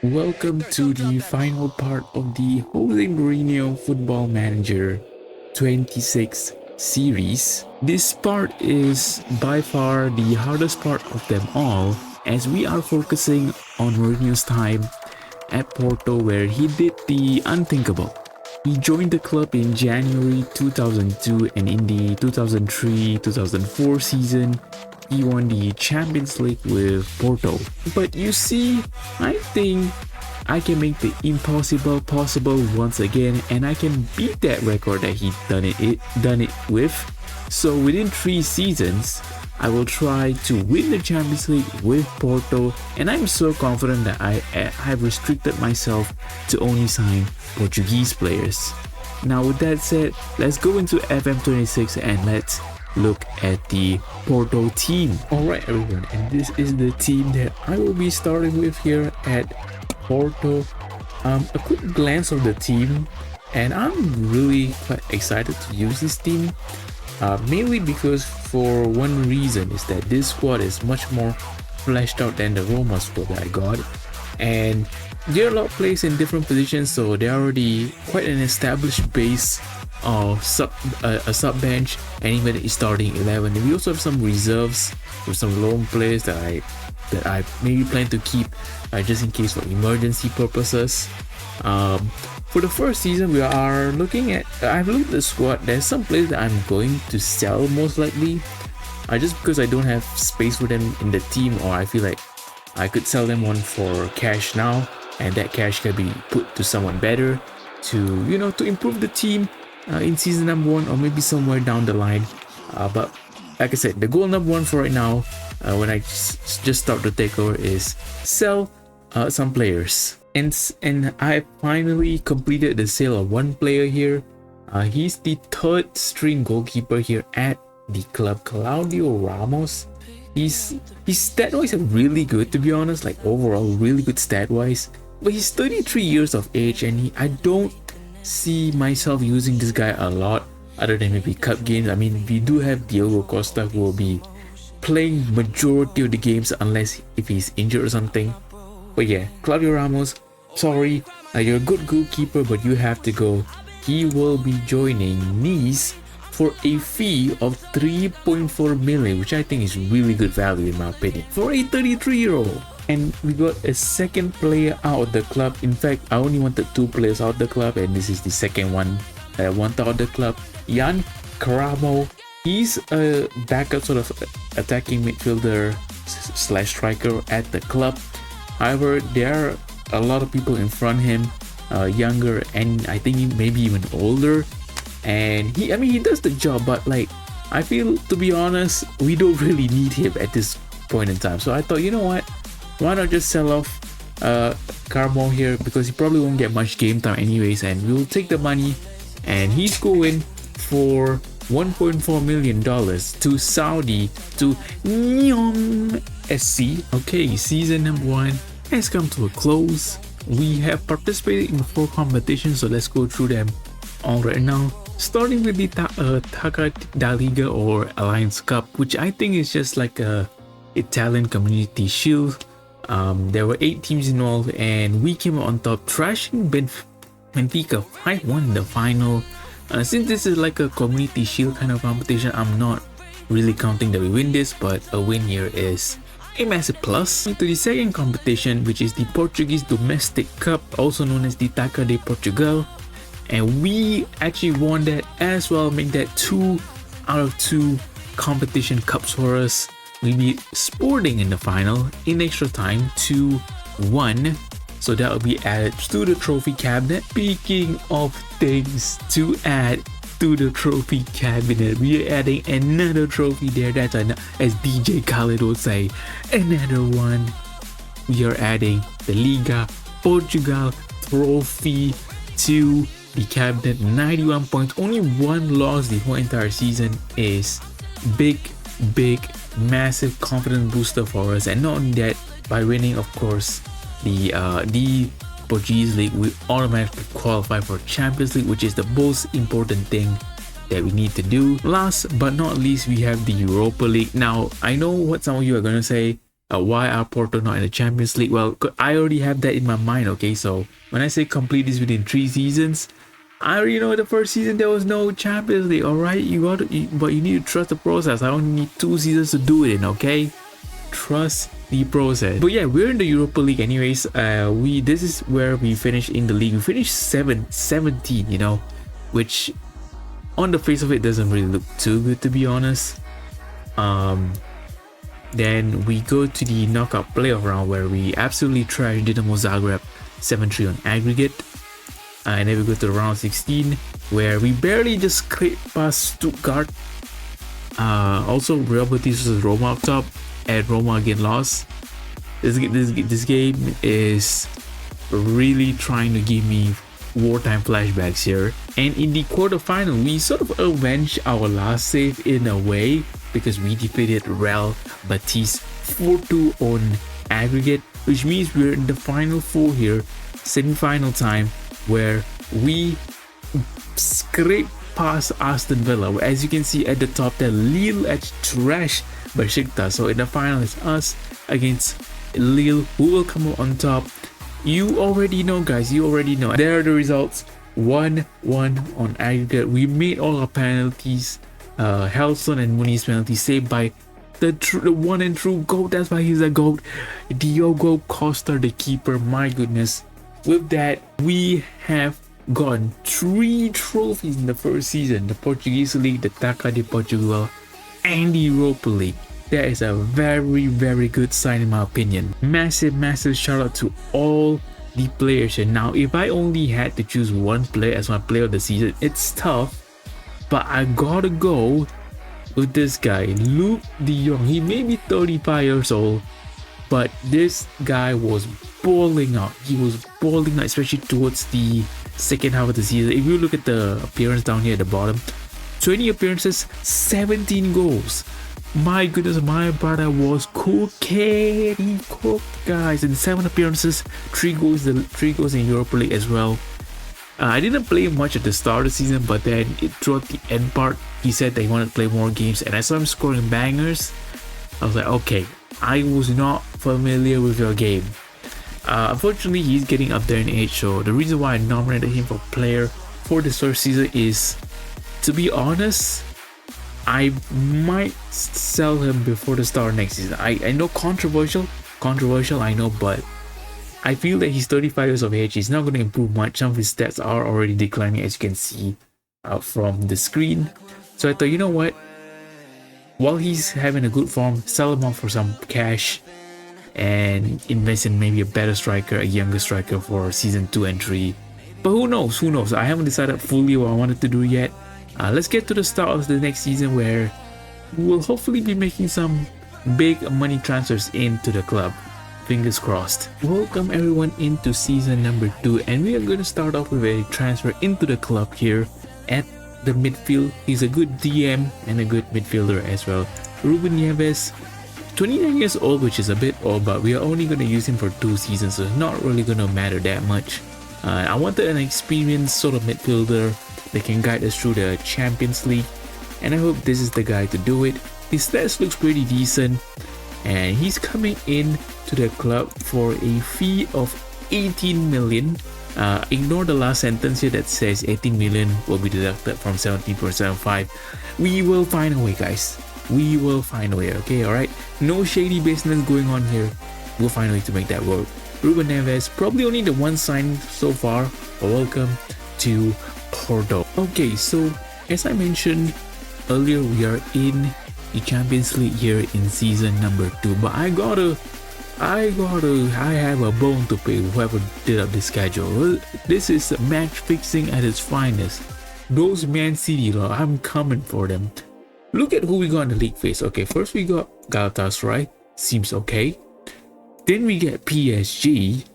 Welcome to the final part of the Jose Mourinho Football Manager 26 series. This part is by far the hardest part of them all, as we are focusing on Mourinho's time at Porto, where he did the unthinkable. He joined the club in January 2002, and in the 2003-2004 season, he won the Champions League with Porto. But you see, I think I can make the impossible possible once again, and I can beat that record that he done it with. So within 3 seasons, I will try to win the Champions League with Porto, and I'm so confident that I have restricted myself to only sign Portuguese players. Now with that said, let's go into FM26 and let's look at the Porto team. Alright everyone, and this is the team that I will be starting with here at Porto. A quick glance of the team, and I'm really quite excited to use this team. Mainly because for one reason is that this squad is much more fleshed out than the Roma squad that I got, and there are a lot of players in different positions, so they're already quite an established base of a sub bench and even a starting 11. And we also have some reserves with some loan players that I maybe plan to keep just in case for emergency purposes. For the first season, we are looking at. I've looked at the squad. There's some players that I'm going to sell most likely, just because I don't have space for them in the team, or I feel like I could sell them one for cash now, and that cash can be put to someone better to improve the team in season number 1 or maybe somewhere down the line. But like I said, the goal number 1 for right now, when I just start the takeover, is sell some players. And I finally completed the sale of one player here. He's the third string goalkeeper here at the club, Claudio Ramos. His stat wise are really good, to be honest, like overall really good stat wise. But he's 33 years of age, and I don't see myself using this guy a lot other than maybe cup games. I mean, we do have Diogo Costa who will be playing majority of the games unless if he's injured or something. But yeah, Claudio Ramos, sorry, you're a good goalkeeper, but you have to go. He will be joining Nice for a fee of 3.4 million, which I think is really good value in my opinion for a 33-year-old. And we got a second player out of the club. In fact, I only wanted 2 players out of the club, and this is the second one that I want out of the club. Jan Caramo. He's a backup sort of attacking midfielder slash striker at the club. However, there are a lot of people in front of him, younger and I think maybe even older. And he does the job, but like I feel, to be honest, we don't really need him at this point in time. So I thought, you know what? Why not just sell off Carmo here, because he probably won't get much game time anyways, and we'll take the money, and he's going for $1.4 million to Saudi, to Neom SC. Okay, season number 1 has come to a close. We have participated in 4 competitions, so let's go through them all right now. Starting with the Taca da Liga or Alliance Cup, which I think is just like a Italian community shield. There were 8 teams involved, and we came out on top, thrashing Benfica 5-1 in the final. Since this is like a community shield kind of competition, I'm not really counting that we win this, but a win here is a massive plus. Into the second competition, which is the Portuguese Domestic Cup, also known as the Taca de Portugal, and we actually won that as well, make that 2 out of 2 competition cups for us. We beat Sporting in the final in extra time 2-1, so that will be added to the trophy cabinet. Speaking of things to add to the trophy cabinet, we are adding another trophy there. That's as DJ Khaled would say, another one. We are adding the Liga Portugal trophy to the cabinet. 91 points, only 1 loss the whole entire season is big massive confidence booster for us. And not only that, by winning, of course, the Portuguese League, we automatically qualify for Champions League, which is the most important thing that we need to do. Last but not least, we have the Europa League. Now, I know what some of you are going to say, Why are Porto not in the Champions League? Well, I already have that in my mind, okay? So when I say complete this within 3 seasons, I already know the first season there was no Champions League, alright? But you need to trust the process. I only need 2 seasons to do it in, okay? Trust the process. But yeah, we're in the Europa League anyways. This is where we finished in the league. We finished 17, you know, which on the face of it doesn't really look too good, to be honest. Then we go to the knockout playoff round where we absolutely trashed Dinamo Zagreb 7-3 on aggregate. And then we go to round 16 where we barely just scraped past Stuttgart. Also Real Betis versus Roma up top, and Roma again lost. This game is really trying to give me wartime flashbacks here. And in the quarterfinal, we sort of avenged our last save in a way, because we defeated Real Betis 4-2 on aggregate, which means we're in the final 4 here, semi-final time, where we scrape past Aston Villa. As you can see at the top there, Lille at trash Besiktas. So in the final it's us against Lille, who will come out on top. You already know, guys, you already know. There are the results. 1-1 on aggregate. We made all our penalties. Helson and Muniz penalty saved by the one and true GOAT. That's why he's a GOAT. Diogo Costa, the keeper. My goodness. With that, we have gotten 3 trophies in the first season: the Portuguese League, the Taça de Portugal, and the Europa League. That is a very good sign in my opinion. Massive shout out to all the players. And now if I only had to choose one player as my player of the season, it's tough, but I gotta go with this guy, Luke de Jong. He may be 35 years old, but this guy was balling out. He was balling out, especially towards the second half of the season. If you look at the appearance down here at the bottom, 20 appearances, 17 goals. My goodness, my brother was cooking. He cooked, guys. In 7 appearances, 3 goals in Europa League as well. I didn't play much at the start of the season, but then throughout the end part, he said that he wanted to play more games, and I saw him scoring bangers. I was like, okay, I was not familiar with your game. Unfortunately, he's getting up there in age, so the reason why I nominated him for player for this first season is, to be honest, I might sell him before the start of next season. I know controversial, I know, but I feel that he's 35 years of age. He's not going to improve much. Some of his stats are already declining, as you can see from the screen. So I thought, you know what? While he's having a good form, sell him off for some cash and invest in maybe a better striker, a younger striker for season 2 and 3. But who knows? I haven't decided fully what I wanted to do yet. Let's get to the start of the next season, where we'll hopefully be making some big money transfers into the club. Fingers crossed. Welcome everyone into season number 2, and we are going to start off with a transfer into the club here at the midfield. He's a good DM and a good midfielder as well. Ruben Neves, 29 years old, which is a bit old, but we are only going to use him for 2 seasons, so it's not really going to matter that much. I wanted an experienced sort of midfielder that can guide us through the Champions League, and I hope this is the guy to do it. His stats looks pretty decent, and he's coming in to the club for a fee of 18 million. Ignore the last sentence here that says 18 million will be deducted from 17.75. We will find a way, guys. We will find a way, okay? Alright? No shady business going on here. We'll find a way to make that work. Ruben Neves, probably only the one sign so far, but welcome to Porto. Okay, so as I mentioned earlier, we are in the Champions League here in season number 2, but I have a bone to pick with whoever did up this schedule. Well, this is match fixing at its finest. Those Man City, I'm coming for them. Look at who we got in the league phase. Okay, first we got Galatasaray, seems okay. Then we get PSG,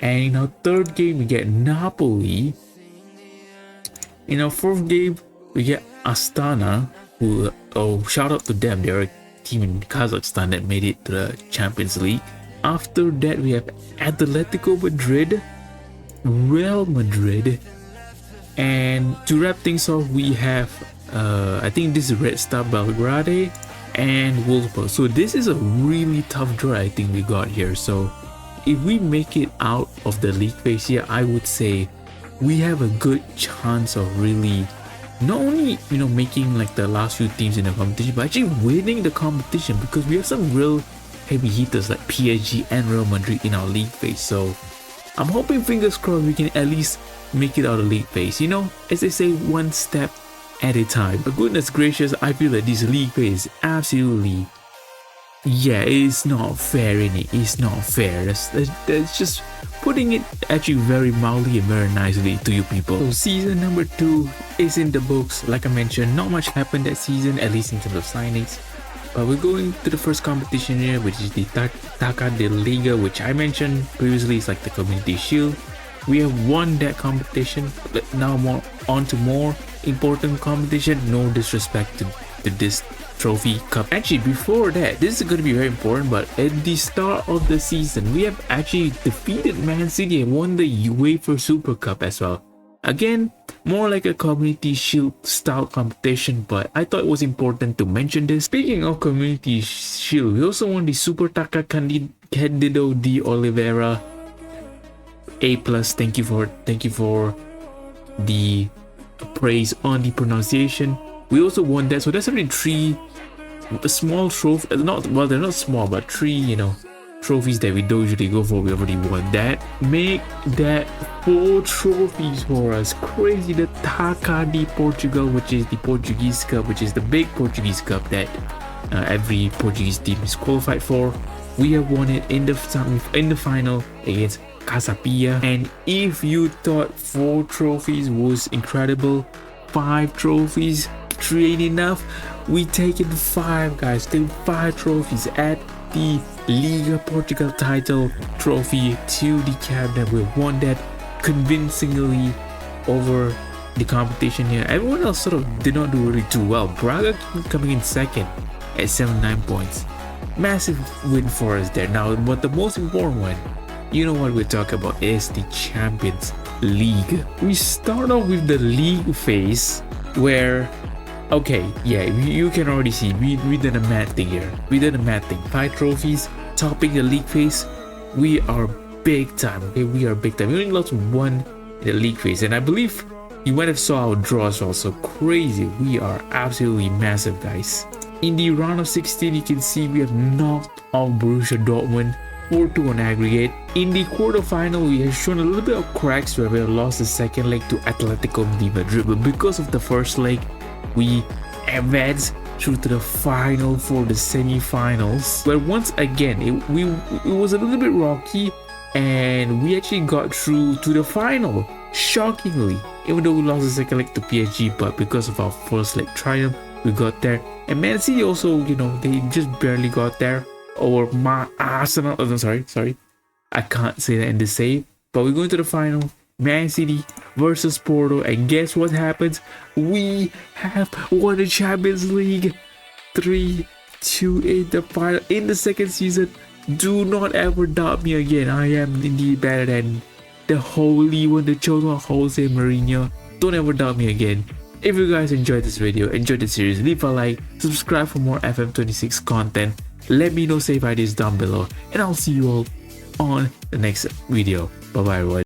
and in our third game we get Napoli. In our fourth game we get Astana, who, shout out to them, they're a team in Kazakhstan that made it to the Champions League. After that we have Atletico Madrid, Real Madrid, and to wrap things off we have I think this is Red Star Belgrade, and Wolfsburg. So this is a really tough draw I think we got here. So if we make it out of the league phase here, I would say we have a good chance of really not only making like the last few teams in the competition, but actually winning the competition, because we have some real heavy hitters like PSG and Real Madrid in our league phase. So I'm hoping, fingers crossed, we can at least make it out of league phase. As they say, one step at a time. But goodness gracious, I feel that this league phase is absolutely, it's not fair, innit? It's not fair. That's just putting it actually very mildly and very nicely to you people. So season number 2 is in the books. Like I mentioned, not much happened that season, at least in terms of signings. But we're going to the first competition here, which is the Taca de Liga, which I mentioned previously is like the Community Shield. We have won that competition. Now on to more important competition. No disrespect to this trophy cup. Actually, before that, this is going to be very important, but at the start of the season, we have actually defeated Man City and won the UEFA Super Cup as well. Again, more like a Community Shield style competition, but I thought it was important to mention this. Speaking of Community Shield, we also won the Super Taca Candido de Oliveira. A+, thank you for the praise on the pronunciation. We also won that, so that's only 3 small trophies. They're not small, but 3 trophies that we don't usually go for. We already won that. Make that 4 trophies for us. Crazy. The Taca de Portugal, which is the Portuguese Cup, which is the big Portuguese Cup that every Portuguese team is qualified for. We have won it in the final against Casapia. And if you thought 4 trophies was incredible, 5 trophies, 3 ain't enough, we taken 5, guys. Take 5 trophies at the Liga Portugal title trophy to the cabinet. We won that convincingly over the competition here. Everyone else sort of did not do really too well. Braga coming in second at 79 points. Massive win for us there. Now, but the most important one, what we talk about, is the Champions League. We start off with the league phase where, you can already see we did a mad thing here. We did a mad thing. 5 trophies, topping the league phase. We are big time. Okay, we are big time. We only lost 1 in the league phase, and I believe you might have saw our draws also. Crazy. We are absolutely massive, guys. In the round of 16, you can see we have knocked off Borussia Dortmund 4-2 on aggregate. In the quarterfinal, we have shown a little bit of cracks where we have lost the second leg to Atletico de Madrid, but because of the first leg, we advanced through to the final for the semi-finals, where once again it was a little bit rocky, and we actually got through to the final, shockingly, even though we lost the second leg to PSG. But because of our first leg triumph, we got there. And Man City also, they just barely got there, or my Arsenal. Oh, sorry, I can't say that in the save. But we're going to the final, Man City versus Porto, and guess what happens? We have won the Champions League 3-2 in the final in the second season. Do not ever doubt me again. I am indeed better than the holy one, the chosen one, Jose Mourinho. Don't ever doubt me again. If you guys enjoyed this video, enjoyed the series, leave a like, subscribe for more FM26 content. Let me know save ideas down below, and I'll see you all on the next video. Bye bye everyone.